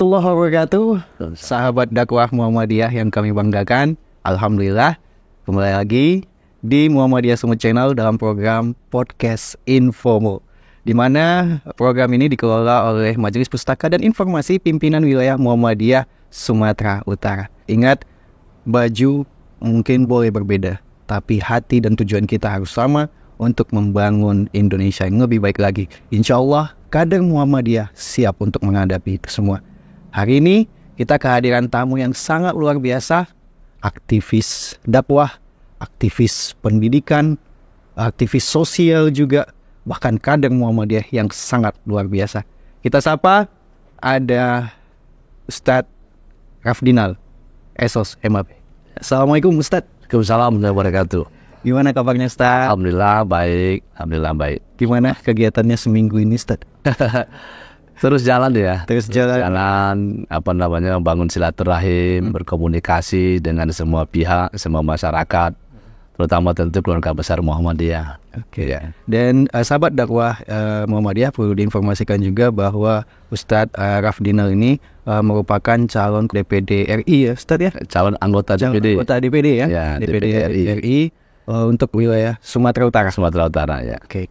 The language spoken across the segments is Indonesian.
warahmatullahi wabarakatuh. Sahabat dakwah Muhammadiyah yang kami banggakan, alhamdulillah kembali lagi di Muhammadiyah Sumut Channel dalam program Podcast Infomo, di mana program ini dikelola oleh Majelis Pustaka dan Informasi Pimpinan Wilayah Muhammadiyah Sumatera Utara. Ingat, baju mungkin boleh berbeda, tapi hati dan tujuan kita harus sama untuk membangun Indonesia yang lebih baik lagi. Insya Allah kader Muhammadiyah siap untuk menghadapi itu semua. Hari ini kita kehadiran tamu yang sangat luar biasa, aktivis dakwah, aktivis pendidikan, aktivis sosial juga, bahkan kader Muhammadiyah yang sangat luar biasa. Kita sapa, ada Ustadz Rafdinal, Esos MAP. Assalamualaikum Ustadz. Waalaikumsalam warahmatullahi wabarakatuh. Gimana kabarnya Ustadz? Alhamdulillah baik, alhamdulillah baik. Gimana kegiatannya seminggu ini Ustadz? Terus jalan ya. Terus jalan. Bangun silaturahim, berkomunikasi dengan semua pihak, semua masyarakat, terutama tentu keluarga besar Muhammadiyah. Oke. Ya. Dan sahabat dakwah Muhammadiyah, perlu diinformasikan juga bahwa Ustadz Rafdinal ini merupakan calon DPD RI ya Ustadz ya? Calon anggota DPD. Anggota DPD ya? Ya, DPD RI untuk wilayah Sumatera Utara. Sumatera Utara ya. Oke.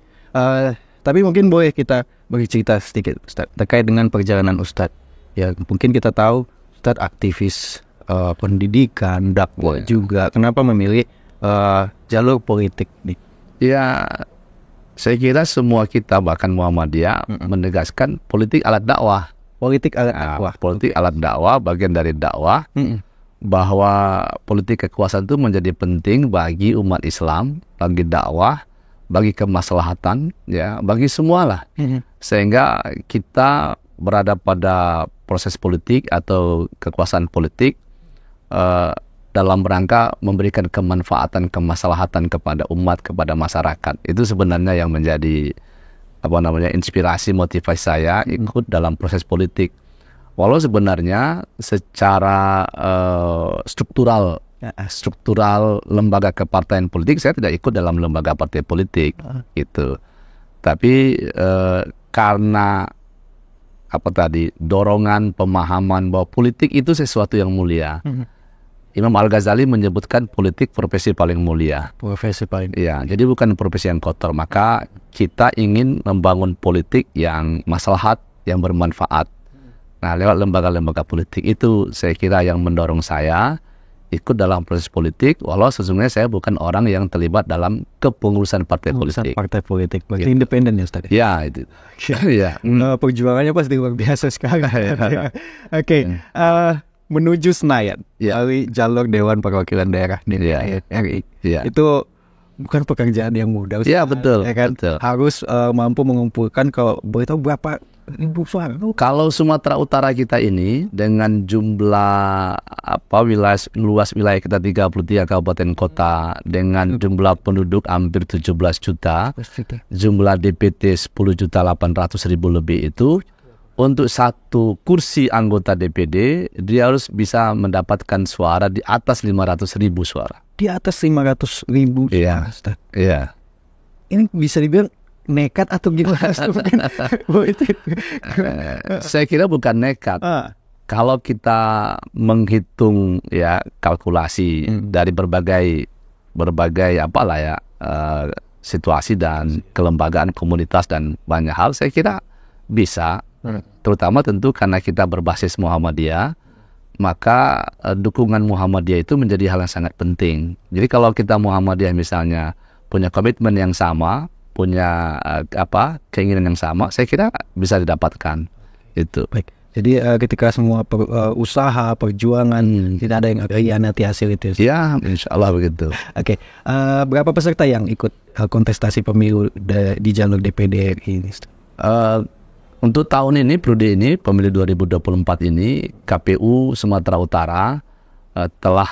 Tapi mungkin boleh kita bercerita sedikit Ustadz terkait dengan perjalanan Ustadz. Ya mungkin kita tahu Ustadz aktivis pendidikan, dakwah juga. Kenapa memilih jalur politik nih? Ya, saya kira semua kita bahkan Muhammadiyah menegaskan politik alat dakwah. Politik alat dakwah. Politik alat dakwah, bagian dari dakwah. Bahwa politik kekuasaan itu menjadi penting bagi umat Islam, bagi dakwah, bagi kemaslahatan, ya, bagi semualah. Sehingga kita berada pada proses politik atau kekuasaan politik dalam rangka memberikan kemanfaatan, kemaslahatan kepada umat, kepada masyarakat. Itu sebenarnya yang menjadi inspirasi, motivasi saya ikut dalam proses politik. Walau sebenarnya secara struktural lembaga kepartaian politik saya tidak ikut dalam lembaga partai politik gitu. Tapi karena dorongan pemahaman bahwa politik itu sesuatu yang mulia. Imam Al-Ghazali menyebutkan politik profesi paling mulia. Profesi paling. Ya, jadi bukan profesi yang kotor. Maka kita ingin membangun politik yang maslahat, yang bermanfaat. Nah, lewat lembaga-lembaga politik itu saya kira yang mendorong saya ikut dalam proses politik, walau sesungguhnya saya bukan orang yang terlibat dalam kepengurusan partai politik. Partai politik, berarti gitu. Independen ya Ustaz? Ya, itu. Ya. Perjuangannya pasti luar biasa sekali. Oke. Menuju Senayan, dari jalur Dewan Perwakilan Daerah RI. Itu bukan pekerjaan yang mudah. Iya, betul. Ya kan? Betul. Harus mampu mengumpulkan, kalau boleh tahu berapa ribu suara? Kalau Sumatera Utara kita ini dengan jumlah luas wilayah kita 33 kabupaten kota dengan jumlah penduduk hampir 17 juta, jumlah DPT 10.800.000 lebih itu. Untuk satu kursi anggota DPD, dia harus bisa mendapatkan suara di atas 500.000 suara. Di atas 500.000 suara, Ustaz? Iya. Ini bisa dibilang nekat atau gimana? Saya kira bukan nekat. Kalau kita menghitung ya kalkulasi dari berbagai situasi dan kelembagaan komunitas dan banyak hal, saya kira bisa. Terutama tentu karena kita berbasis Muhammadiyah, maka dukungan Muhammadiyah itu menjadi hal yang sangat penting. Jadi kalau kita Muhammadiyah misalnya punya komitmen yang sama, punya keinginan yang sama, saya kira bisa didapatkan. Itu. Baik. Jadi ketika semua usaha, perjuangan, tidak ada yang nanti hasil itu. Ya, insya Allah begitu. Oke. Berapa peserta yang ikut kontestasi pemilu di jalur DPD RI ini? Untuk tahun ini, periode ini, pemilu 2024 ini, KPU Sumatera Utara telah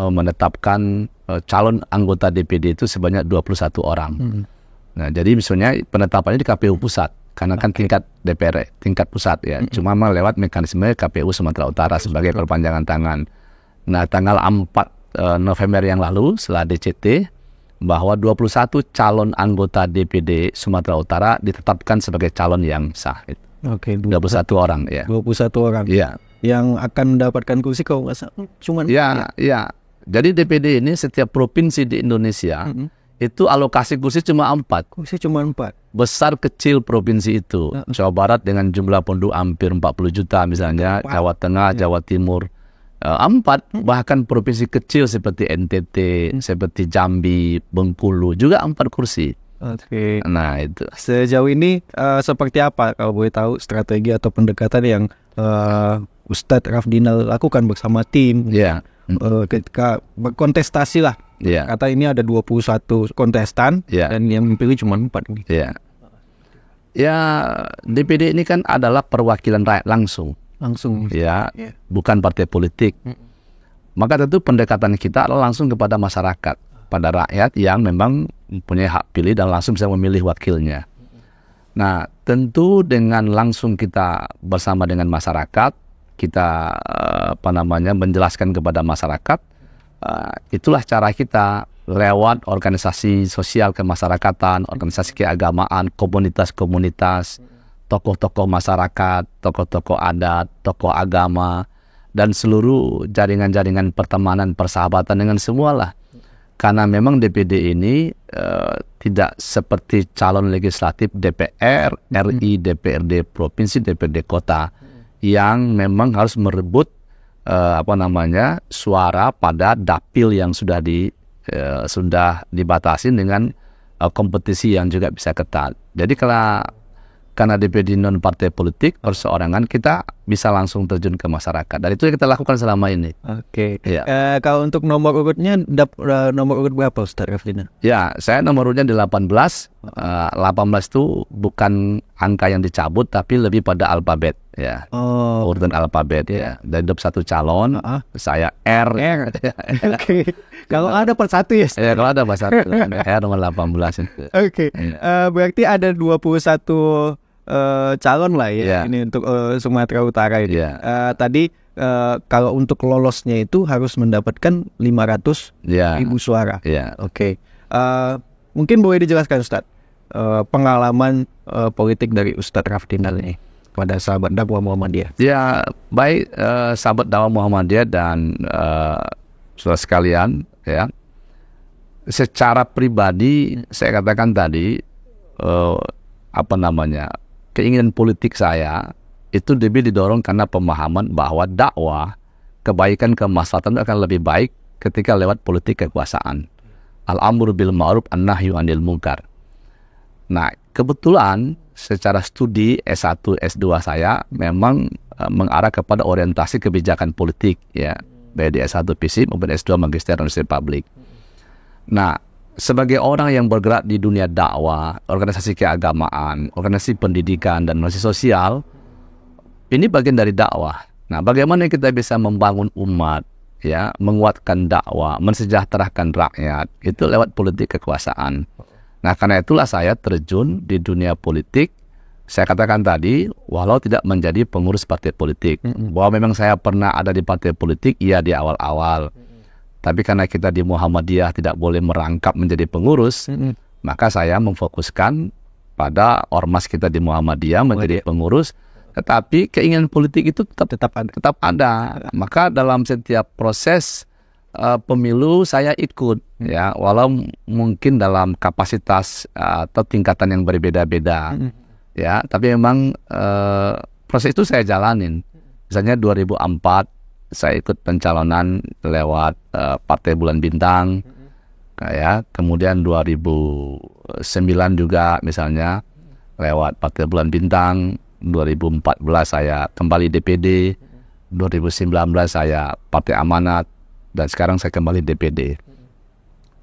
menetapkan calon anggota DPD itu sebanyak 21 orang. Nah, jadi misalnya penetapannya di KPU pusat, karena kan tingkat DPR, tingkat pusat ya. Cuma lewat mekanisme KPU Sumatera Utara sebagai perpanjangan tangan. Nah, tanggal 4 November yang lalu, setelah DCT, bahwa 21 calon anggota DPD Sumatera Utara ditetapkan sebagai calon yang sah. Oke, 21 orang ya. 21 orang. Iya. Yang akan mendapatkan kursi kalau nggak salah cuman Ya. Jadi DPD ini setiap provinsi di Indonesia itu alokasi kursi cuma 4. kursi cuma 4. Besar kecil provinsi itu. Jawa Barat dengan jumlah penduduk hampir 40 juta misalnya, Jawa Tengah, Jawa Timur 4, bahkan provinsi kecil seperti NTT, seperti Jambi, Bengkulu juga 4 kursi. Oke. Nah itu. Sejauh ini seperti apa kalau boleh tahu strategi atau pendekatan yang Ustadz Rafdinal lakukan bersama tim ketika berkontestasi lah. Kata ini ada 21 kontestan dan yang dipilih cuma 4 nih. Ya, DPD ini kan adalah perwakilan rakyat langsung. Bukan partai politik. Maka tentu pendekatan kita adalah langsung kepada masyarakat, pada rakyat yang memang mempunyai hak pilih dan langsung bisa memilih wakilnya. Nah, tentu dengan langsung kita bersama dengan masyarakat, kita menjelaskan kepada masyarakat, itulah cara kita lewat organisasi sosial kemasyarakatan, organisasi keagamaan, komunitas-komunitas, tokoh-tokoh masyarakat, tokoh-tokoh adat, tokoh agama, dan seluruh jaringan-jaringan pertemanan, persahabatan dengan semualah. Karena memang DPD ini tidak seperti calon legislatif DPR, RI, DPRD provinsi, DPRD kota yang memang harus merebut suara pada dapil yang sudah dibatasi dengan kompetisi yang juga bisa ketat. Jadi karena DPD non partai politik perseorangan, kita bisa langsung terjun ke masyarakat. Dan itu yang kita lakukan selama ini. Oke. Kalau untuk nomor urutnya nomor urut berapa Ustadz Rafdinal? Ya, saya nomor urutnya di 18. 18 itu bukan angka yang dicabut tapi lebih pada alfabet ya. Urutan alfabet ya. Dari 21 calon, saya R. Oke. Kalau ada per 1 ya? Ya, kalau ada per 1 R nomor 18 itu. Oke. Berarti ada 21 calon lah ya ini untuk Sumatera Utara ini. Tadi kalau untuk lolosnya itu harus mendapatkan 500.000 suara. Oke. Mungkin boleh dijelaskan Ustadz pengalaman politik dari Ustadz Rafdinal ini pada sahabat dakwah Muhammadiyah. Ya, baik sahabat dakwah Muhammadiyah dan saudara sekalian ya. Secara pribadi saya katakan tadi keinginan politik saya itu lebih didorong karena pemahaman bahwa dakwah kebaikan kemaslahatan itu akan lebih baik ketika lewat politik kekuasaan. Al-amru bil ma'ruf an-nahyu 'anil munkar. Nah, kebetulan secara studi S1, S2 saya memang mengarah kepada orientasi kebijakan politik ya, baik di S1 FISIP maupun S2 Magister Administrasi Publik. Nah, sebagai orang yang bergerak di dunia dakwah, organisasi keagamaan, organisasi pendidikan, dan organisasi sosial, ini bagian dari dakwah. Nah, bagaimana kita bisa membangun umat, ya, menguatkan dakwah, mensejahterakan rakyat, itu lewat politik kekuasaan. Nah, karena itulah saya terjun di dunia politik. Saya katakan tadi, walau tidak menjadi pengurus partai politik, bahwa memang saya pernah ada di partai politik, iya di awal-awal. Tapi karena kita di Muhammadiyah tidak boleh merangkap menjadi pengurus, maka saya memfokuskan pada ormas kita di Muhammadiyah menjadi pengurus. Tetapi keinginan politik itu tetap ada. Maka dalam setiap proses pemilu saya ikut, ya, walau mungkin dalam kapasitas atau tingkatan yang berbeda-beda, ya. Tapi memang proses itu saya jalanin. Misalnya 2004 saya ikut pencalonan lewat Partai Bulan Bintang, ya. Kemudian 2009 juga misalnya lewat Partai Bulan Bintang. 2014 saya kembali DPD, 2019 saya Partai Amanat, dan sekarang saya kembali DPD.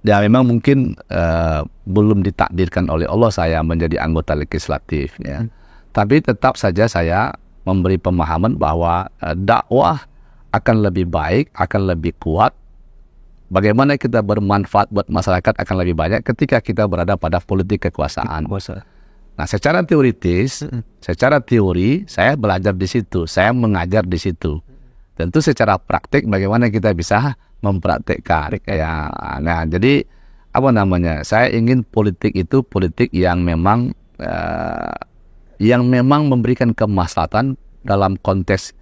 Ya, memang mungkin belum ditakdirkan oleh Allah saya menjadi anggota legislatif, ya. Tapi tetap saja saya memberi pemahaman bahwa dakwah akan lebih baik, akan lebih kuat. Bagaimana kita bermanfaat buat masyarakat akan lebih banyak ketika kita berada pada politik kekuasaan. Nah, secara teoritis, secara teori saya belajar di situ, saya mengajar di situ. Tentu secara praktik bagaimana kita bisa mempraktekkan. Ya, nah, jadi saya ingin politik itu politik yang memang yang memang memberikan kemaslahatan dalam konteks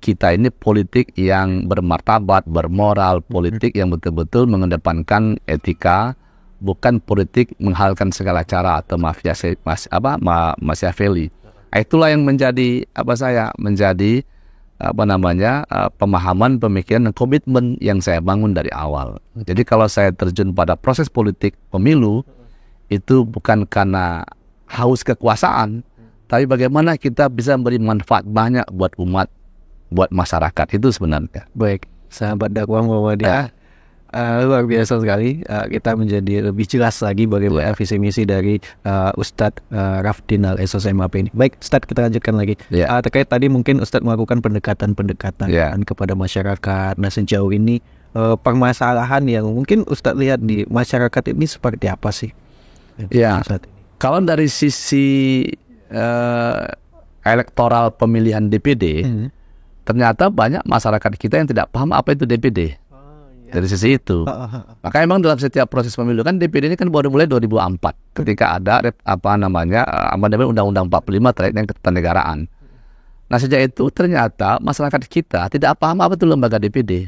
kita ini politik yang bermartabat, bermoral, politik yang betul-betul mengedepankan etika, bukan politik menghalalkan segala cara atau Machiavelli. Itulah yang menjadi pemahaman, pemikiran, dan komitmen yang saya bangun dari awal. Jadi kalau saya terjun pada proses politik pemilu, itu bukan karena haus kekuasaan, tapi bagaimana kita bisa memberi manfaat banyak buat umat, buat masyarakat, itu sebenarnya. Baik, sahabat dakwah Muhammadiyah, luar biasa sekali. Kita menjadi lebih jelas lagi bagaimana visi misi dari Ustadz Rafdinal SOSMAP ini. Baik, Ustadz, kita lanjutkan lagi. Terkait tadi mungkin Ustadz melakukan pendekatan-pendekatan kepada masyarakat. Nah, sejauh ini permasalahan yang mungkin Ustadz lihat di masyarakat ini seperti apa sih? Kalau dari sisi elektoral pemilihan DPD, ternyata banyak masyarakat kita yang tidak paham apa itu DPD. Dari sisi itu, maka emang dalam setiap proses pemilu kan DPD ini kan baru mulai 2004 ketika ada amandemen Undang-Undang 45 terkait dengan ketatanegaraan. Nah, sejak itu ternyata masyarakat kita tidak paham apa itu lembaga DPD.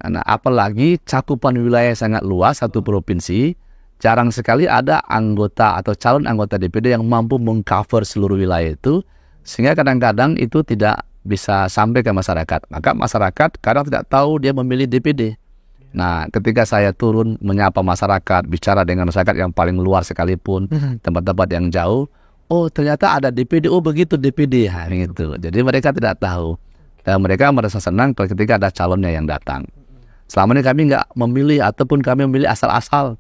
Nah, apalagi cakupan wilayah sangat luas, satu provinsi, jarang sekali ada anggota atau calon anggota DPD yang mampu mengcover seluruh wilayah itu, sehingga kadang-kadang itu tidak bisa sampai ke masyarakat. Maka masyarakat kadang tidak tahu dia memilih DPD. Nah, ketika saya turun menyapa masyarakat, bicara dengan masyarakat yang paling luar sekalipun, tempat-tempat yang jauh, oh ternyata ada DPD, oh begitu DPD, gitu. Jadi mereka tidak tahu. Dan mereka merasa senang ketika ada calonnya yang datang. Selama ini kami nggak memilih ataupun kami memilih asal-asal.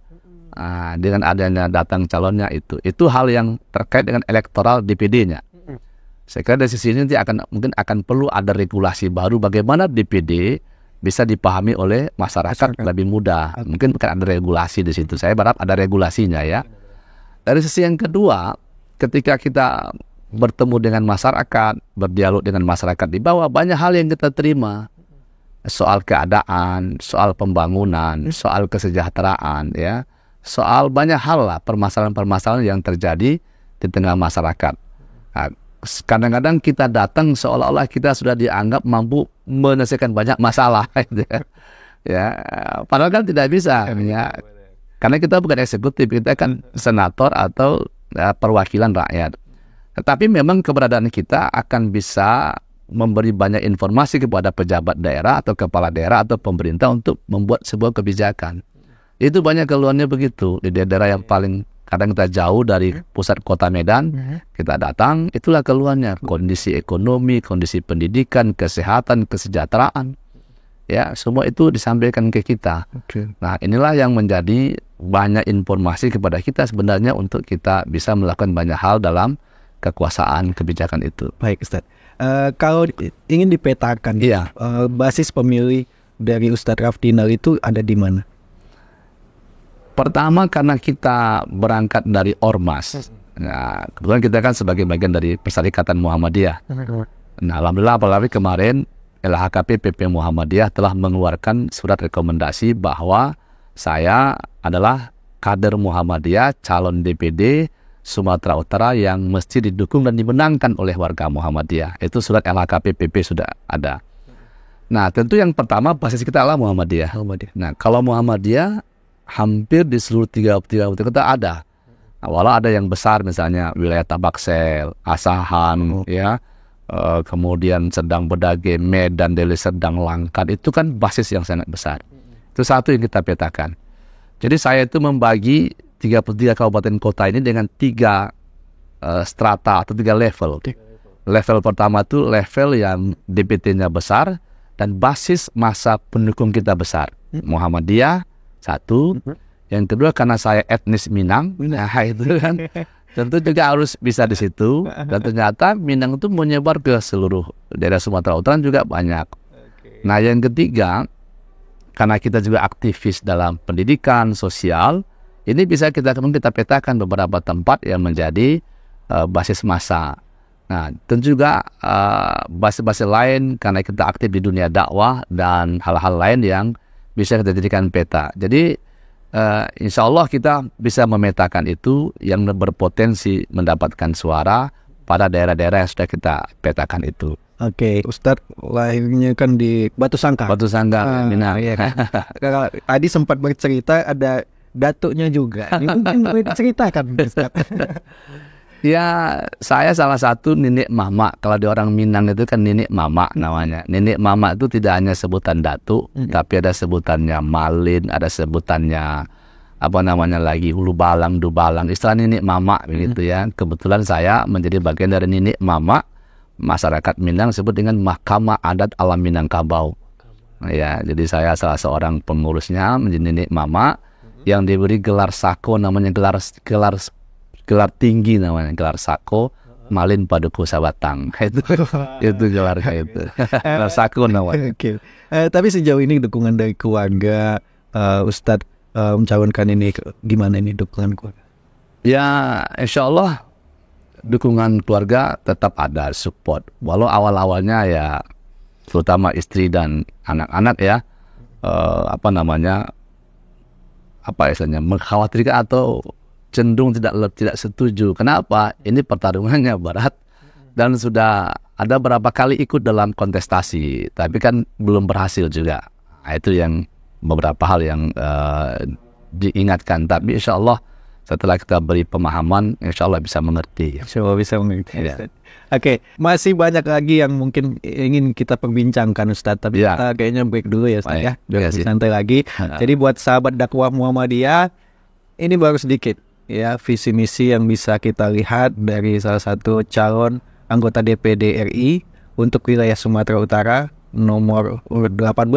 Nah, dengan adanya datang calonnya itu hal yang terkait dengan elektoral DPD-nya. Saya kira dari sisi ini nanti mungkin akan perlu ada regulasi baru bagaimana DPD bisa dipahami oleh masyarakat lebih mudah. Mungkin bukan ada regulasi di situ. Saya berharap ada regulasinya ya. Dari sisi yang kedua, ketika kita bertemu dengan masyarakat, berdialog dengan masyarakat di bawah, banyak hal yang kita terima. Soal keadaan, soal pembangunan, soal kesejahteraan, ya, soal banyak hal lah, permasalahan-permasalahan yang terjadi di tengah masyarakat. Nah, kadang-kadang kita datang seolah-olah kita sudah dianggap mampu menyelesaikan banyak masalah, ya. Padahal kan tidak bisa, ya. Karena kita bukan eksekutif, kita kan senator atau perwakilan rakyat. Tetapi memang keberadaan kita akan bisa memberi banyak informasi kepada pejabat daerah atau kepala daerah atau pemerintah untuk membuat sebuah kebijakan. Itu banyak keluhannya begitu di daerah yang paling kadang kita jauh dari pusat kota Medan, kita datang, itulah keluhannya, kondisi ekonomi, kondisi pendidikan, kesehatan, kesejahteraan, ya, semua itu disampaikan ke kita. Nah, inilah yang menjadi banyak informasi kepada kita sebenarnya untuk kita bisa melakukan banyak hal dalam kekuasaan kebijakan itu. Baik, Ustadz. Kalau ingin dipetakan, basis pemilih dari Ustadz Rafdinal itu ada di mana? Pertama karena kita berangkat dari Ormas. Nah, kebetulan kita kan sebagai bagian dari Perserikatan Muhammadiyah. Nah, alhamdulillah apalagi kemarin LHKP PP Muhammadiyah telah mengeluarkan surat rekomendasi bahwa saya adalah kader Muhammadiyah, calon DPD Sumatera Utara yang mesti didukung dan dimenangkan oleh warga Muhammadiyah. Itu surat LHKP PP sudah ada. Nah, tentu yang pertama basis kita adalah Muhammadiyah. Nah, kalau Muhammadiyah hampir di seluruh 33 kota ada. Nah, walau ada yang besar misalnya wilayah Tabaksel, Asahan, ya, kemudian Sedang Bedage, Medan, Deli Serdang, Langkat, itu kan basis yang sangat besar. Itu satu yang kita petakan. Jadi saya itu membagi 33 kabupaten kota ini dengan 3 strata atau 3 level. Level pertama itu level yang DPT-nya besar dan basis masa pendukung kita besar. Muhammadiyah satu, yang kedua karena saya etnis Minang, nah itu kan tentu juga harus bisa di situ. Dan ternyata Minang itu menyebar ke seluruh daerah Sumatera Utara juga banyak. Nah, yang ketiga karena kita juga aktivis dalam pendidikan sosial, ini bisa kita petakan beberapa tempat yang menjadi basis massa. Nah, tentu juga basis-basis lain karena kita aktif di dunia dakwah dan hal-hal lain yang bisa kita jadikan peta. Jadi insya Allah kita bisa memetakan itu yang berpotensi mendapatkan suara pada daerah-daerah yang sudah kita petakan itu. Oke, Ustadz lahirnya kan di Batu Sangkar. Batu Sangkar, Minang. Iya kan. Kalau tadi sempat bercerita ada datuknya juga. Ini mungkin boleh diceritakan, Ustadz. Ya, saya salah satu nenek mama. Kalau di orang Minang itu kan nenek mama namanya. Nenek mama itu tidak hanya sebutan datuk, tapi ada sebutannya malin, ada sebutannya apa namanya lagi hulu balang, dubalang. Istilah nenek mama begitu ya. Kebetulan saya menjadi bagian dari nenek mama. Masyarakat Minang sebut dengan Mahkamah Adat Alam Minangkabau. Ya, jadi saya salah seorang pengurusnya menjadi nenek mama yang diberi gelar sako, namanya gelar tinggi namanya, gelar sako Malin Paduku Sabatang. Itu gelarnya itu. Gelar sako namanya. Oke. Tapi sejauh ini dukungan dari keluarga Ustadz mencalonkan ini gimana ini dukungan keluarga? Ya, insya Allah dukungan keluarga tetap ada, support. Walau awal-awalnya ya, terutama istri dan anak-anak ya, istilahnya mengkhawatirkan atau cenderung tidak setuju. Kenapa? Ini pertarungannya berat dan sudah ada berapa kali ikut dalam kontestasi, tapi kan belum berhasil juga. Nah, itu yang beberapa hal yang diingatkan. Tapi insya Allah setelah kita beri pemahaman, insya Allah bisa mengerti. Insya Allah bisa mengerti. Ya. Oke, masih banyak lagi yang mungkin ingin kita perbincangkan Ustadz, tapi kita kayaknya break dulu ya Ustadz ya, biar santai lagi. Jadi buat sahabat dakwah Muhammadiyah, ini baru sedikit ya visi misi yang bisa kita lihat dari salah satu calon anggota DPD RI untuk wilayah Sumatera Utara nomor urut 18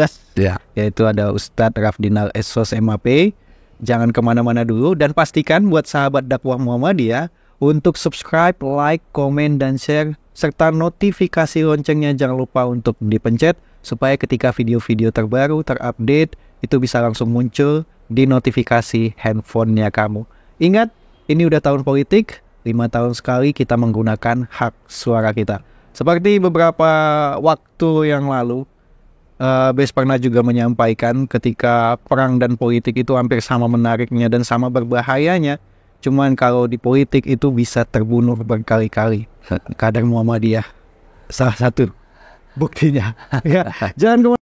yaitu ada Ustadz Rafdinal Esos MAP. Jangan kemana-mana dulu dan pastikan buat sahabat dakwah Muhammadiyah untuk subscribe, like, komen, dan share serta notifikasi loncengnya jangan lupa untuk dipencet supaya ketika video-video terbaru terupdate itu bisa langsung muncul di notifikasi handphonenya kamu. Ingat, ini udah tahun politik, 5 tahun sekali kita menggunakan hak suara kita. Seperti beberapa waktu yang lalu, Bes pernah juga menyampaikan ketika perang dan politik itu hampir sama menariknya dan sama berbahayanya. Cuman kalau di politik itu bisa terbunuh berkali-kali. Kader Muhammadiyah salah satu buktinya. Ya, jangan kemana.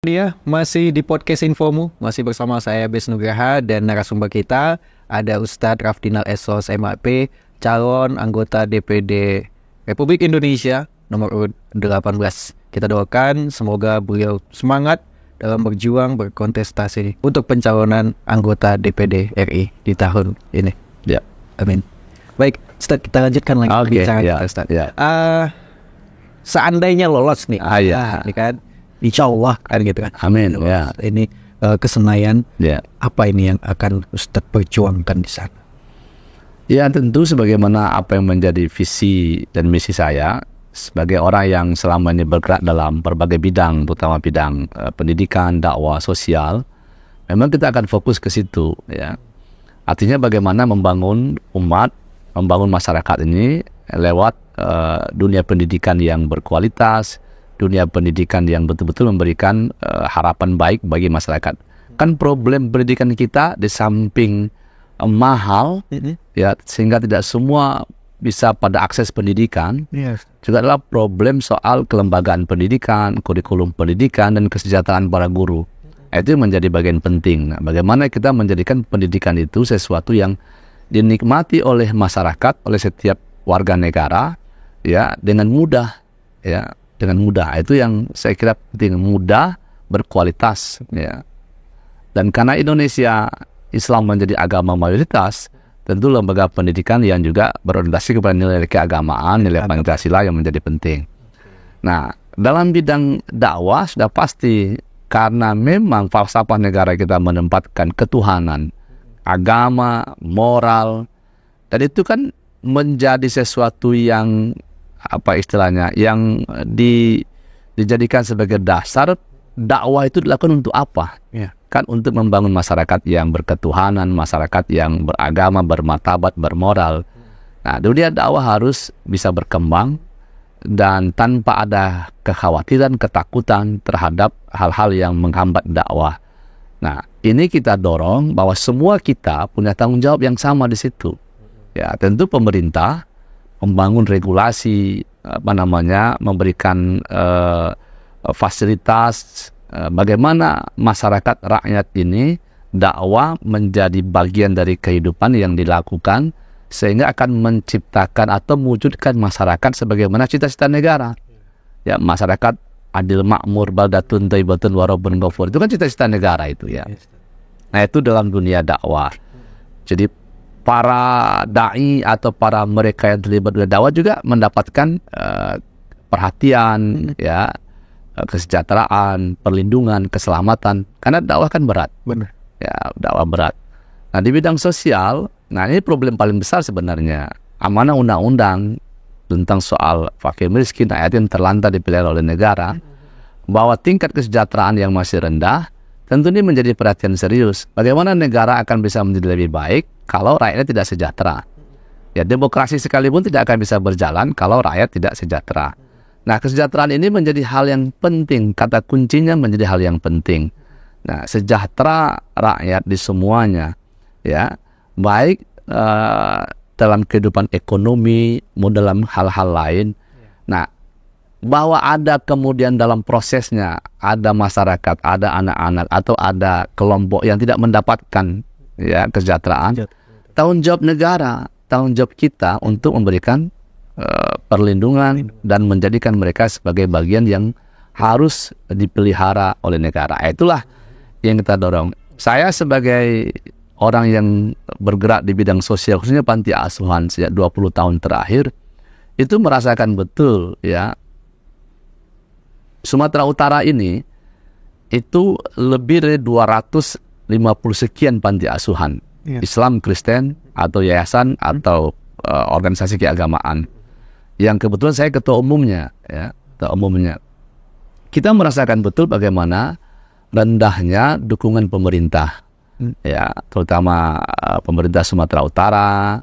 Dia masih di podcast Infomu, masih bersama saya Bes Nugraha dan narasumber kita ada Ustadz Rafdinal Esos MAP, calon anggota DPD Republik Indonesia nomor urut 18. Kita doakan semoga beliau semangat dalam berjuang berkontestasi untuk pencalonan anggota DPD RI di tahun ini. Ya, amin. Baik, Ustadz, kita lanjutkan lagi bicara Ustadz. Seandainya lolos nih, ini kan insya Allah kan gitu kan. Amin. Ya. Ini kesenayan. Apa ini yang akan Ustadz perjuangkan di sana? Ya, tentu sebagaimana apa yang menjadi visi dan misi saya sebagai orang yang selama ini bergerak dalam berbagai bidang, terutama bidang pendidikan, dakwah, sosial. Memang kita akan fokus ke situ. Ya. Artinya bagaimana membangun umat, membangun masyarakat ini lewat dunia pendidikan yang berkualitas, dunia pendidikan yang betul-betul memberikan harapan baik bagi masyarakat. Kan problem pendidikan kita di samping mahal, ya sehingga tidak semua bisa pada akses pendidikan, juga adalah problem soal kelembagaan pendidikan, kurikulum pendidikan, dan kesejahteraan para guru. Itu menjadi bagian penting. Nah, bagaimana kita menjadikan pendidikan itu sesuatu yang dinikmati oleh masyarakat, oleh setiap warga negara, ya dengan mudah, ya. Dengan mudah, itu yang saya kira penting, mudah, berkualitas, ya. Dan karena Indonesia Islam menjadi agama mayoritas, tentu lembaga pendidikan yang juga berorientasi kepada nilai keagamaan, nilai Pancasila yang menjadi penting. Nah, dalam bidang dakwah sudah pasti karena memang falsafah negara kita menempatkan ketuhanan, agama, moral, dan itu kan menjadi sesuatu yang apa istilahnya yang dijadikan sebagai dasar dakwah itu dilakukan untuk apa? Kan untuk membangun masyarakat yang berketuhanan, masyarakat yang beragama, bermartabat, bermoral. Nah, dunia dakwah harus bisa berkembang dan tanpa ada kekhawatiran, ketakutan terhadap hal-hal yang menghambat dakwah. Nah, ini kita dorong bahwa semua kita punya tanggung jawab yang sama di situ. Ya, tentu pemerintah membangun regulasi, memberikan fasilitas bagaimana masyarakat rakyat ini dakwah menjadi bagian dari kehidupan yang dilakukan, sehingga akan menciptakan atau mewujudkan masyarakat sebagaimana cita-cita negara. Ya, masyarakat adil makmur, baldatun thayyibatun wa rabbun ghafur. Itu kan cita-cita negara itu ya. Nah, itu dalam dunia dakwah. Jadi para dai atau para mereka yang terlibat dalam dakwah juga mendapatkan perhatian, ya, kesejahteraan, perlindungan, keselamatan. Karena dakwah kan berat. Benar. Ya, dakwah berat. Nah, di bidang sosial, nah ini problem paling besar sebenarnya. Amanah undang-undang tentang soal fakir miskin, ayat yang terlantar dipilih oleh negara, bahwa tingkat kesejahteraan yang masih rendah, tentu ini menjadi perhatian serius. Bagaimana negara akan bisa menjadi lebih baik kalau rakyatnya tidak sejahtera? Ya, demokrasi sekalipun tidak akan bisa berjalan kalau rakyat tidak sejahtera. Nah, kesejahteraan ini menjadi hal yang penting. Kata kuncinya menjadi hal yang penting. Nah, sejahtera rakyat di semuanya, ya, baik dalam kehidupan ekonomi, maupun dalam hal-hal lain. Nah, bahwa ada kemudian dalam prosesnya ada masyarakat, ada anak-anak atau ada kelompok yang tidak mendapatkan, ya, kesejahteraan, tanggung jawab negara, tanggung jawab kita untuk memberikan perlindungan dan menjadikan mereka sebagai bagian yang harus dipelihara oleh negara. Itulah yang kita dorong. Saya sebagai orang yang bergerak di bidang sosial, khususnya panti asuhan sejak 20 tahun terakhir, itu merasakan betul, ya, Sumatera Utara ini itu lebih dari 250 sekian panti asuhan, Islam, Kristen, atau yayasan, atau organisasi keagamaan. Yang kebetulan saya ketua umumnya, ya, ketua umumnya. Kita merasakan betul bagaimana rendahnya dukungan pemerintah, ya, terutama pemerintah Sumatera Utara,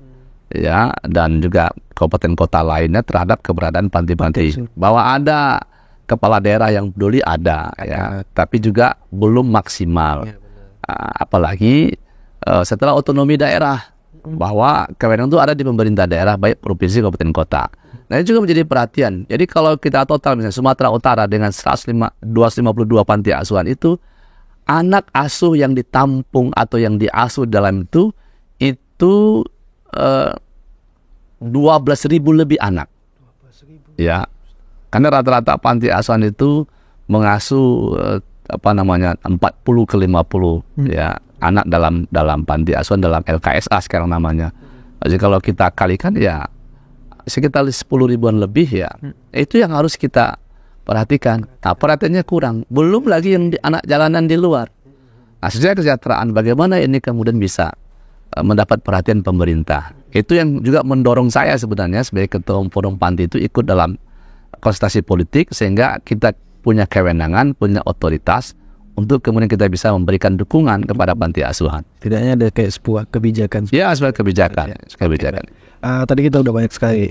ya, dan juga kabupaten kota lainnya terhadap keberadaan panti-panti. Bahwa ada kepala daerah yang peduli ada, ya, tapi juga belum maksimal. Apalagi setelah otonomi daerah, bahwa kewenangan itu ada di pemerintah daerah, baik provinsi, kabupaten, kota. Nah, ini juga menjadi perhatian. Jadi kalau kita total misalnya Sumatera Utara dengan 252 panti asuhan itu, anak asuh yang ditampung atau yang diasuh dalam itu 12.000 lebih anak. Ya, karena rata-rata panti asuhan itu mengasuh 40 ke 50 ya anak dalam panti asuhan, dalam LKSA sekarang namanya. Jadi kalau kita kalikan ya sekitar 10 ribuan lebih ya. Itu yang harus kita perhatikan. Nah, perhatiannya kurang. Belum lagi yang anak jalanan di luar. Nah, secara kesejahteraan bagaimana ini kemudian bisa mendapat perhatian pemerintah. Itu yang juga mendorong saya sebenarnya sebagai ketua forum panti itu ikut dalam konsultasi politik, sehingga kita punya kewenangan, punya otoritas untuk kemudian kita bisa memberikan dukungan kepada panti asuhan. Tidaknya ada kayak sebuah kebijakan. Ya, sebuah kebijakan. Kebijakan. Tadi kita udah banyak sekali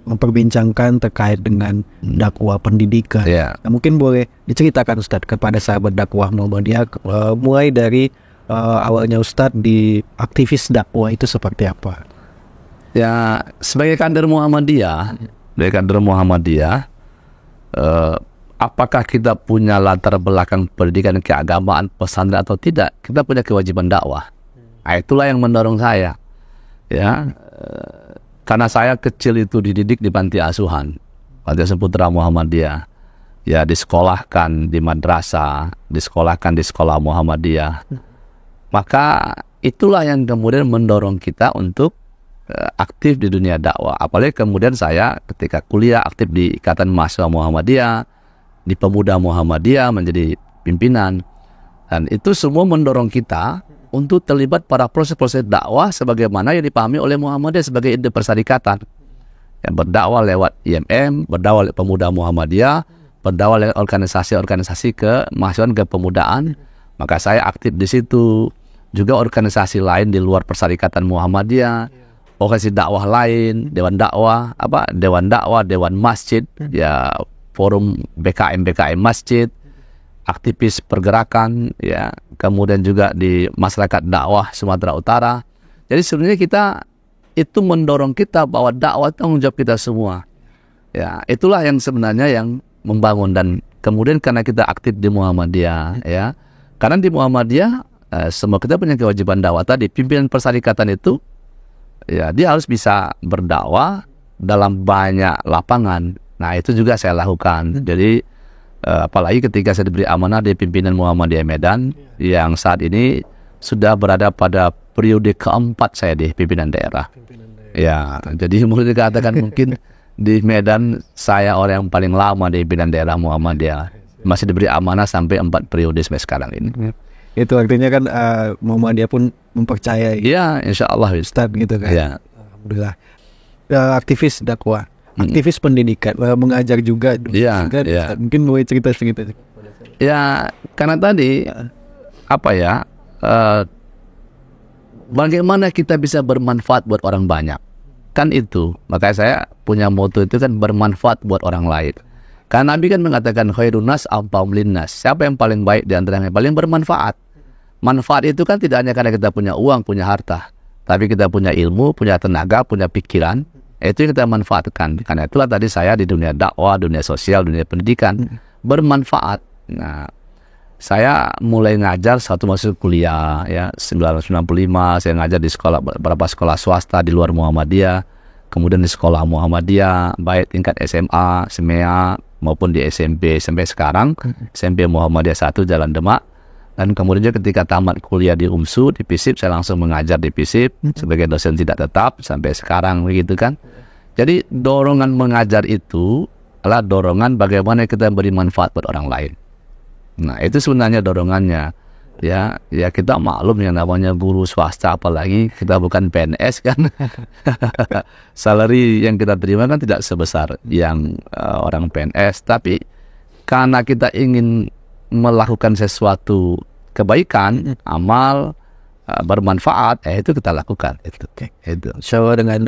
memperbincangkan terkait dengan dakwah pendidikan. Ya. Nah, mungkin boleh diceritakan Ustadz kepada sahabat dakwah Muhammadiyah, mulai dari awalnya Ustadz di aktivis dakwah itu seperti apa? Ya, sebagai kader Muhammadiyah, apakah kita punya latar belakang pendidikan keagamaan, pesantren atau tidak, kita punya kewajiban dakwah. Nah, itulah yang mendorong saya. Ya, karena saya kecil itu dididik di panti asuhan, Panti Asuhan Putra Muhammadiyah. Ya, disekolahkan di madrasah, disekolahkan di sekolah Muhammadiyah. Maka itulah yang kemudian mendorong kita untuk aktif di dunia dakwah. Apalagi kemudian saya ketika kuliah aktif di Ikatan Mahasiswa Muhammadiyah, di Pemuda Muhammadiyah menjadi pimpinan. Dan itu semua mendorong kita untuk terlibat pada proses-proses dakwah sebagaimana yang dipahami oleh Muhammadiyah sebagai ide persyarikatan. yang berdakwah lewat IMM, berdakwah lewat Pemuda Muhammadiyah, berdakwah lewat organisasi-organisasi mahasiswaan kepemudaan. Maka saya aktif di situ. Juga organisasi lain di luar Persyarikatan Muhammadiyah, organisasi dakwah lain, Dewan Dakwah, Dewan Masjid, ya forum BKM Masjid, aktivis pergerakan, ya, kemudian juga di masyarakat dakwah Sumatera Utara. Jadi sebenarnya kita itu mendorong kita bahwa dakwah tanggung jawab kita semua. Ya, itulah yang sebenarnya yang membangun. Dan kemudian karena kita aktif di Muhammadiyah, ya, karena di Muhammadiyah semua kita punya kewajiban dakwah tadi. Pimpinan persyarikatan itu, ya, dia harus bisa berdakwah dalam banyak lapangan. Nah, itu juga saya lakukan. Jadi apalagi ketika saya diberi amanah di pimpinan Muhammadiyah Medan, yang saat ini sudah berada pada periode keempat saya di pimpinan daerah. Ya, jadi mungkin dikatakan mungkin di Medan saya orang yang paling lama di pimpinan daerah Muhammadiyah. Masih diberi amanah sampai 4 periode sampai sekarang ini. Itu artinya kan Muhammadiyah pun mempercayai. Ya, insya Allah Ustaz gitu kan. Ya. Alhamdulillah. Aktivis dakwah, aktivis pendidikan, mengajar juga. Ya, kan? ya. Mungkin boleh cerita-cerita. Ya, karena tadi bagaimana kita bisa bermanfaat buat orang banyak. Kan itu. Makanya saya punya moto itu kan bermanfaat buat orang lain. Karena Nabi kan mengatakan khairun nas anfa'uhum linnas. Siapa yang paling baik di antara yang paling bermanfaat? Manfaat itu kan tidak hanya karena kita punya uang, punya harta, tapi kita punya ilmu, punya tenaga, punya pikiran. Itu yang kita manfaatkan. Karena itulah tadi saya di dunia dakwah, dunia sosial, dunia pendidikan bermanfaat. Nah, saya mulai ngajar satu masuk kuliah, ya 1995 saya ngajar di sekolah, beberapa sekolah swasta di luar Muhammadiyah, kemudian di sekolah Muhammadiyah baik tingkat SMA, SMEA maupun di SMP sampai sekarang SMP Muhammadiyah 1 Jalan Demak. Dan kemudian juga ketika tamat kuliah di UMSU, di FISIP, saya langsung mengajar di FISIP sebagai dosen tidak tetap sampai sekarang begitu kan. Jadi dorongan mengajar itu adalah dorongan bagaimana kita beri manfaat buat orang lain. Nah, itu sebenarnya dorongannya. Ya kita maklum yang namanya guru swasta, apalagi kita bukan PNS kan. Salary yang kita terima kan tidak sebesar yang orang PNS, tapi karena kita ingin melakukan sesuatu kebaikan, amal bermanfaat, itu kita lakukan. Itu. Insyaallah dengan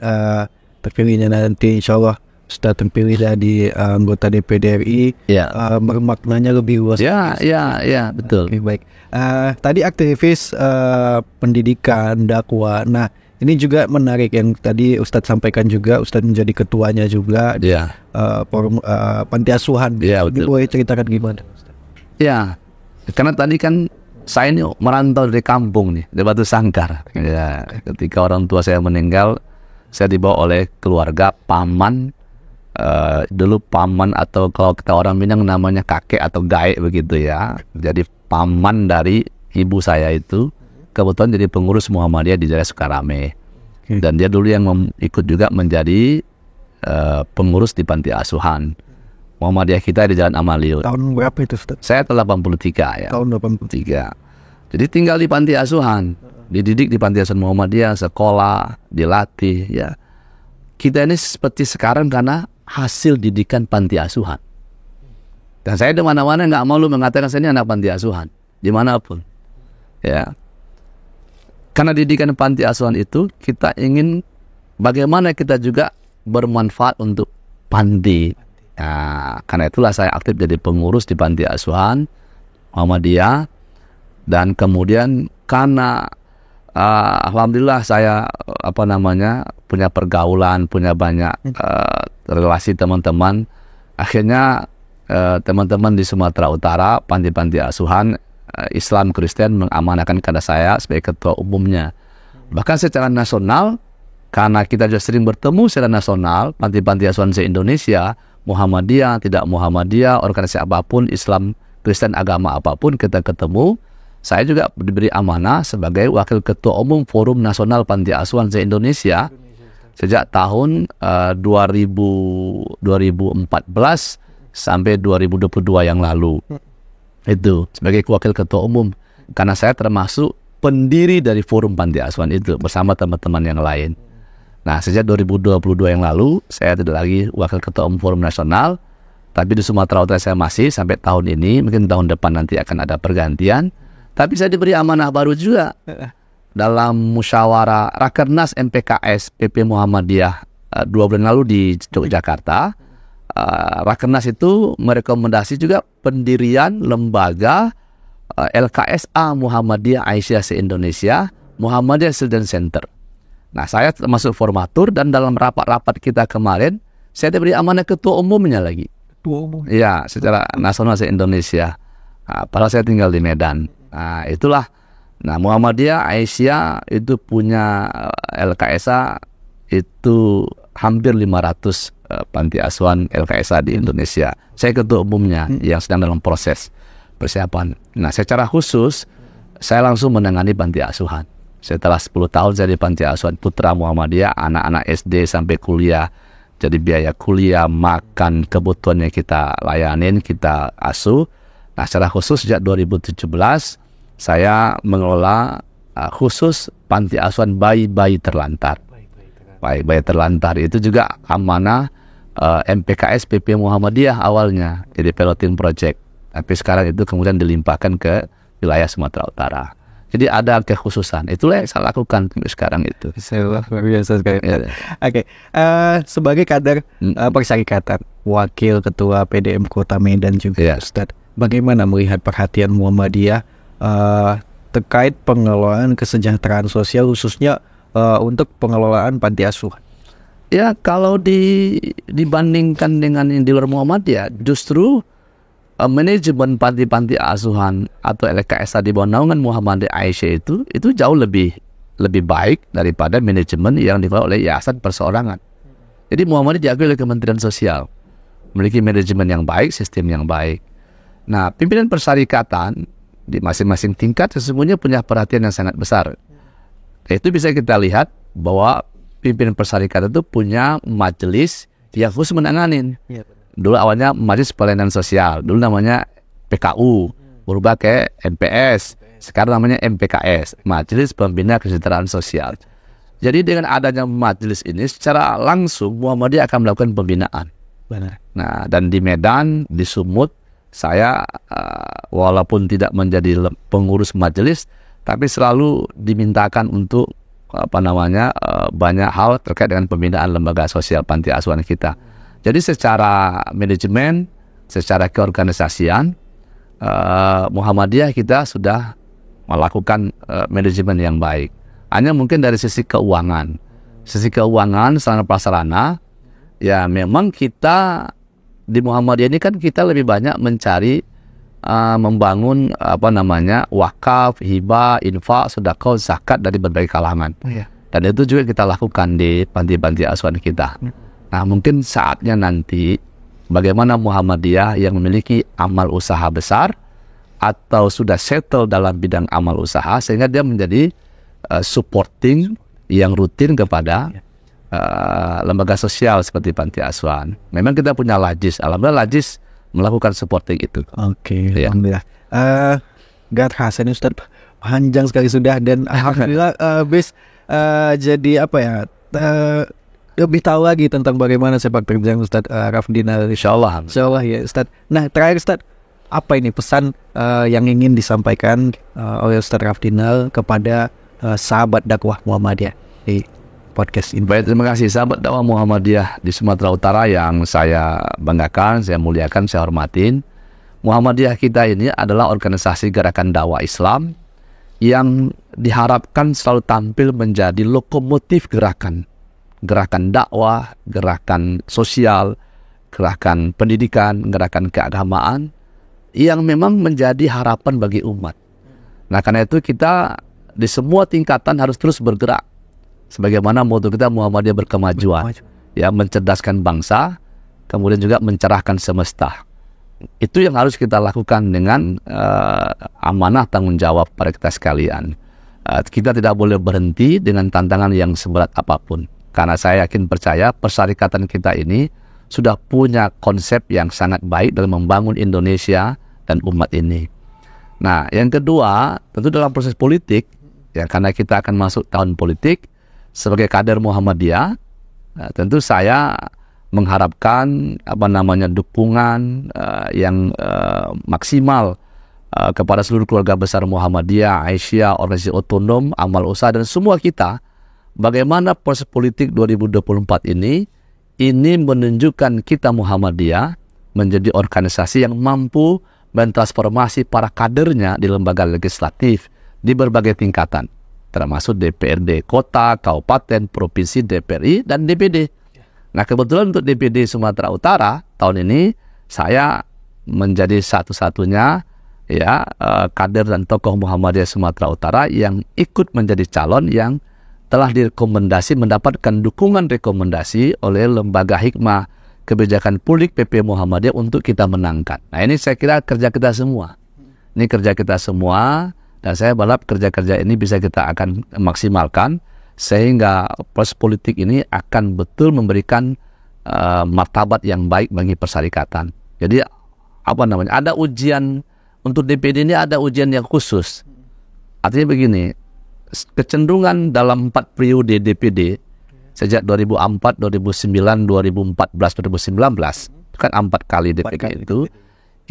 terpilihnya nanti, insyaallah Ustaz terpilih dari anggota DPD RI, bermaknanya lebih luas. Ya, betul. Oke, baik. Tadi aktivis pendidikan, dakwah. Nah, ini juga menarik yang tadi Ustadz sampaikan juga. Ustadz menjadi ketuanya juga di forum panti asuhan. Ya, betul. Boleh ceritakan gimana, Ustadz? Ya, karena tadi kan saya ini merantau dari kampung nih, dari Batu Sangkar. Ya, ketika orang tua saya meninggal, saya dibawa oleh keluarga paman. Dulu paman, atau kalau kita orang Minang namanya kakek atau gaek begitu ya. Jadi paman dari ibu saya itu kebetulan jadi pengurus Muhammadiyah di daerah Sukarame. Dan dia dulu yang ikut juga menjadi pengurus di panti asuhan Muhammadiyah kita di Jalan Amaliun. Tahun berapa itu, Ustaz? Saya tahun 83 ya. Tahun 83. Jadi tinggal di panti asuhan, dididik di panti asuhan Muhammadiyah, sekolah, dilatih ya. Kita ini seperti sekarang karena hasil didikan panti asuhan. Dan saya di mana-mana nggak malu mengatakan saya ini anak panti asuhan, dimanapun. Ya. Karena didikan panti asuhan itu, kita ingin bagaimana kita juga bermanfaat untuk panti. Nah, karena itulah saya aktif jadi pengurus di panti asuhan Muhammadiyah. Dan kemudian karena alhamdulillah saya punya pergaulan, punya banyak relasi teman-teman. Akhirnya teman-teman di Sumatera Utara, panti-panti asuhan Islam Kristen mengamanahkan kepada saya sebagai ketua umumnya. Bahkan secara nasional, karena kita juga sering bertemu secara nasional, panti-panti asuhan se-Indonesia, Muhammadiyah, tidak Muhammadiyah, organisasi apapun, Islam, Kristen, agama apapun, kita ketemu. Saya juga diberi amanah sebagai wakil ketua umum Forum Nasional Panti Asuhan se-Indonesia sejak tahun 2014 sampai 2022 yang lalu. Itu sebagai wakil ketua umum, karena saya termasuk pendiri dari Forum Panti Asuhan itu bersama teman-teman yang lain. Nah, sejak 2022 yang lalu, saya tidak lagi Wakil Ketua Umum Forum Nasional, tapi di Sumatera Utara saya masih sampai tahun ini, mungkin tahun depan nanti akan ada pergantian. Tapi saya diberi amanah baru juga dalam musyawarah Rakernas MPKS PP Muhammadiyah 2 bulan lalu di Yogyakarta. Rakernas itu merekomendasi juga pendirian lembaga LKSA Muhammadiyah Aisyah se-Indonesia, Muhammadiyah Student Center. Nah, saya termasuk formatur dan dalam rapat-rapat kita kemarin, saya diberi amanah ketua umumnya lagi. Ketua umum? Iya, secara nasional se-Indonesia. Padahal saya tinggal di Medan. Nah, itulah. Nah, Muhammadiyah Aisyah itu punya LKSA itu hampir 500 panti asuhan LKSA di Indonesia. Saya ketua umumnya yang sedang dalam proses persiapan. Nah, secara khusus saya langsung menangani panti asuhan. Setelah 10 tahun saya di panti asuhan Putra Muhammadiyah, anak-anak SD sampai kuliah. Jadi biaya kuliah, makan, kebutuhannya kita layanin, kita asuh. Nah, secara khusus sejak 2017 saya mengelola khusus panti asuhan bayi-bayi terlantar. Bayi-bayi terlantar itu juga amanah MPKS PP Muhammadiyah awalnya, jadi piloting project. Tapi sekarang itu kemudian dilimpahkan ke wilayah Sumatera Utara. Jadi ada kekhususan. Itulah yang saya lakukan sampai sekarang itu. Luar biasa sekali. Oke. Sebagai kader persyarikatan, Wakil Ketua PDM Kota Medan juga, Ustadz, bagaimana melihat perhatian Muhammadiyah terkait pengelolaan kesejahteraan sosial khususnya untuk pengelolaan panti asuhan? Ya, kalau dibandingkan dengan yang di luar Muhammadiyah, justru manajemen panti-panti asuhan atau LKSA di bawah naungan Muhammadiyah Aisyah itu jauh lebih baik daripada manajemen yang dikelola oleh yayasan perseorangan. Jadi Muhammadiyah diakui oleh Kementerian Sosial, memiliki manajemen yang baik, sistem yang baik. Nah, pimpinan persyarikatan di masing-masing tingkat sesungguhnya punya perhatian yang sangat besar. Itu bisa kita lihat bahwa pimpinan persyarikatan itu punya majelis yang khusus menanganin. Dulu awalnya Majelis Pelayanan Sosial, dulu namanya PKU, berubah ke MPS, sekarang namanya MPKS, Majelis Pembina Kesejahteraan Sosial. Jadi dengan adanya majelis ini, secara langsung Muhammadiyah akan melakukan pembinaan. Benar. Nah, dan di Medan, di Sumut, saya walaupun tidak menjadi pengurus majelis, tapi selalu dimintakan untuk banyak hal terkait dengan pembinaan lembaga sosial panti asuhan kita. Jadi secara manajemen, secara keorganisasian, Muhammadiyah kita sudah melakukan manajemen yang baik. Hanya mungkin dari sisi keuangan, sarana prasarana, ya memang kita di Muhammadiyah ini kan kita lebih banyak mencari membangun wakaf, hibah, infak, sedekah, zakat dari berbagai kalangan. Dan itu juga kita lakukan di panti-panti asuhan kita. Nah, mungkin saatnya nanti bagaimana Muhammadiyah yang memiliki amal usaha besar atau sudah settle dalam bidang amal usaha sehingga dia menjadi supporting yang rutin kepada lembaga sosial seperti panti asuhan. Memang kita punya Lajis, alhamdulillah Lajis melakukan supporting itu. Oke, alhamdulillah. Gak terasa nih Ustadz, panjang sekali sudah dan alhamdulillah jadi lebih tahu lagi tentang bagaimana sepak terjang Ustadz Rafdinal. Insyaallah ya Ustadz. Nah, terakhir Ustadz, apa ini pesan yang ingin disampaikan oleh Ustadz Rafdinal kepada sahabat dakwah Muhammadiyah di podcast ini? Baik, terima kasih sahabat dakwah Muhammadiyah di Sumatera Utara yang saya banggakan, saya muliakan, saya hormatin. Muhammadiyah kita ini adalah organisasi gerakan dakwah Islam yang diharapkan selalu tampil menjadi lokomotif gerakan dakwah, gerakan sosial, gerakan pendidikan, gerakan keagamaan yang memang menjadi harapan bagi umat. Nah, karena itu kita di semua tingkatan harus terus bergerak. Sebagaimana moto kita Muhammadiyah berkemajuan, ya, mencerdaskan bangsa, kemudian juga mencerahkan semesta. Itu yang harus kita lakukan dengan amanah tanggung jawab pada kita sekalian. Kita tidak boleh berhenti dengan tantangan yang seberat apapun. Karena saya yakin percaya persyarikatan kita ini sudah punya konsep yang sangat baik dalam membangun Indonesia dan umat ini. Nah, yang kedua, tentu dalam proses politik, ya, karena kita akan masuk tahun politik, sebagai kader Muhammadiyah, tentu saya mengharapkan dukungan yang maksimal kepada seluruh keluarga besar Muhammadiyah, Aisyah, organisasi otonom, amal usaha, dan semua kita. Bagaimana proses politik 2024 ini menunjukkan kita Muhammadiyah menjadi organisasi yang mampu mentransformasi para kadernya di lembaga legislatif di berbagai tingkatan, termasuk DPRD kota, kabupaten, provinsi, DPRI, dan DPD. Nah, kebetulan untuk DPD Sumatera Utara tahun ini saya menjadi satu-satunya kader dan tokoh Muhammadiyah Sumatera Utara yang ikut menjadi calon yang telah mendapatkan dukungan rekomendasi oleh Lembaga Hikmah Kebijakan Publik PP Muhammadiyah untuk kita menangkan. Nah, ini saya kira kerja kita semua. Ini kerja kita semua, dan saya berharap kerja-kerja ini bisa kita akan maksimalkan sehingga proses politik ini akan betul memberikan martabat yang baik bagi persyarikatan. Jadi ada ujian untuk DPD ini, ada ujian yang khusus. Artinya begini, kecenderungan dalam 4 periode DPD sejak 2004, 2009, 2014, 2019 kan 4 kali DPD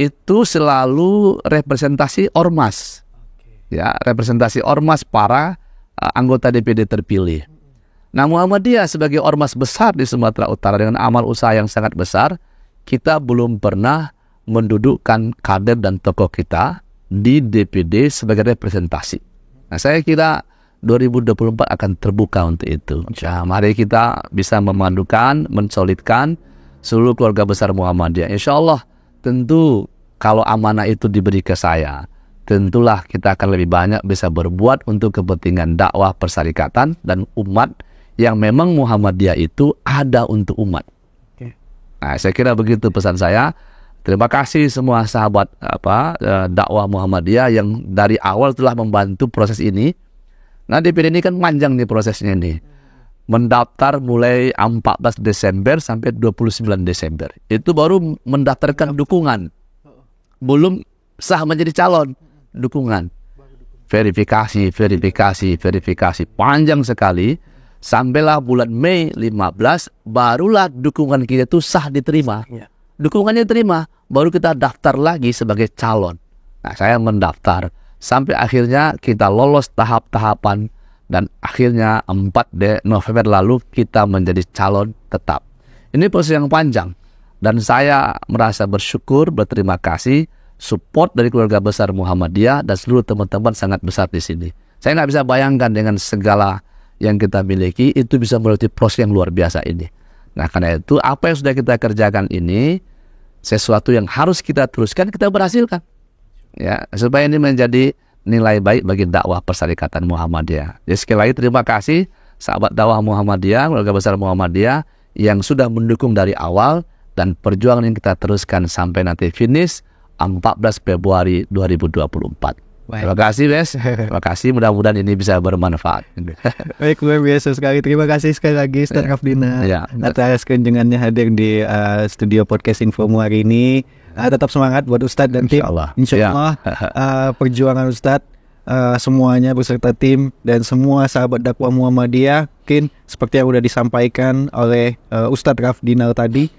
itu selalu representasi ormas. Ya, representasi ormas para anggota DPD terpilih. Nah, Muhammadiyah sebagai ormas besar di Sumatera Utara dengan amal usaha yang sangat besar, kita belum pernah mendudukkan kader dan tokoh kita di DPD sebagai representasi. Nah, saya kira 2024 akan terbuka untuk itu. Nah, mari kita bisa memadukan, mensolidkan seluruh keluarga besar Muhammadiyah. Insya Allah, tentu kalau amanah itu diberi ke saya, tentulah kita akan lebih banyak bisa berbuat untuk kepentingan dakwah persyarikatan dan umat yang memang Muhammadiyah itu ada untuk umat. Nah, saya kira begitu pesan saya. Terima kasih semua sahabat dakwah Muhammadiyah yang dari awal telah membantu proses ini. Nah, DPD ini kan panjang nih prosesnya nih. Mendaftar mulai 14 Desember sampai 29 Desember. Itu baru mendaftarkan dukungan. Belum sah menjadi calon. Dukungan. Verifikasi. Panjang sekali. Sampailah bulan Mei 15, barulah dukungan kita itu sah diterima. Dukungannya diterima, baru kita daftar lagi sebagai calon. Nah, saya mendaftar. Sampai akhirnya kita lolos tahap-tahapan dan akhirnya 4 November lalu kita menjadi calon tetap. Ini proses yang panjang dan saya merasa bersyukur, berterima kasih support dari keluarga besar Muhammadiyah dan seluruh teman-teman sangat besar di sini. Saya nggak bisa bayangkan dengan segala yang kita miliki itu bisa melalui proses yang luar biasa ini. Nah, karena itu apa yang sudah kita kerjakan ini sesuatu yang harus kita teruskan, kita berhasilkan. Ya, supaya ini menjadi nilai baik bagi dakwah persyarikatan Muhammadiyah. Jadi sekali lagi terima kasih sahabat dakwah Muhammadiyah, keluarga besar Muhammadiyah yang sudah mendukung dari awal dan perjuangan yang kita teruskan sampai nanti finish 14 Februari 2024. Terima kasih, Bes. Terima kasih, mudah-mudahan ini bisa bermanfaat. Baik, luar biasa sekali. Terima kasih sekali lagi Ustaz Rafdina atas kunjungannya hadir di studio podcast Infomu hari ini. Tetap semangat buat Ustadz dan tim. Insya Allah perjuangan Ustadz semuanya beserta tim dan semua sahabat dakwah Muhammadiyah, mungkin seperti yang sudah disampaikan oleh Ustadz Rafdina tadi,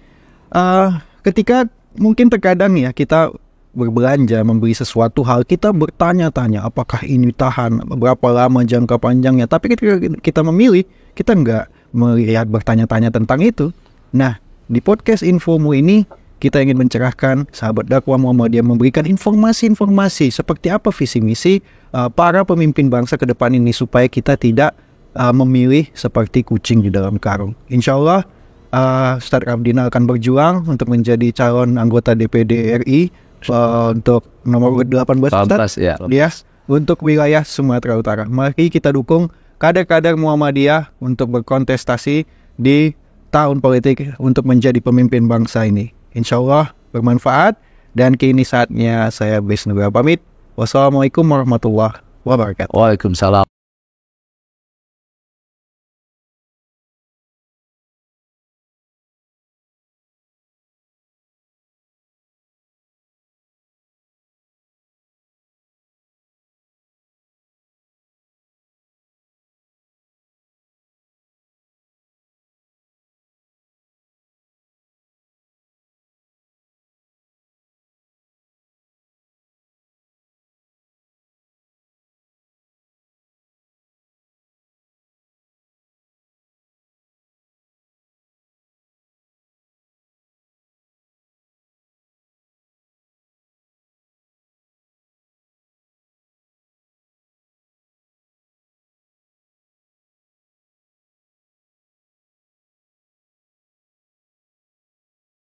ketika mungkin terkadang ya kita berbelanja, membeli sesuatu hal, kita bertanya-tanya apakah ini tahan, berapa lama jangka panjangnya. Tapi ketika kita memilih, kita nggak melihat bertanya-tanya tentang itu. Nah, di podcast Infomu ini kita ingin mencerahkan sahabat dakwah Muhammadiyah, memberikan informasi-informasi seperti apa visi misi para pemimpin bangsa ke depan ini supaya kita tidak memilih seperti kucing di dalam karung. Insya Allah Ustaz Rafdina akan berjuang untuk menjadi calon anggota DPD RI untuk nomor 18 Ustaz, ya, untuk wilayah Sumatera Utara. Mari kita dukung kader-kader Muhammadiyah untuk berkontestasi di tahun politik untuk menjadi pemimpin bangsa ini. Insya Allah bermanfaat. Dan kini saatnya saya Bes Nugra pamit. Wassalamualaikum warahmatullahi wabarakatuh. Waalaikumsalam.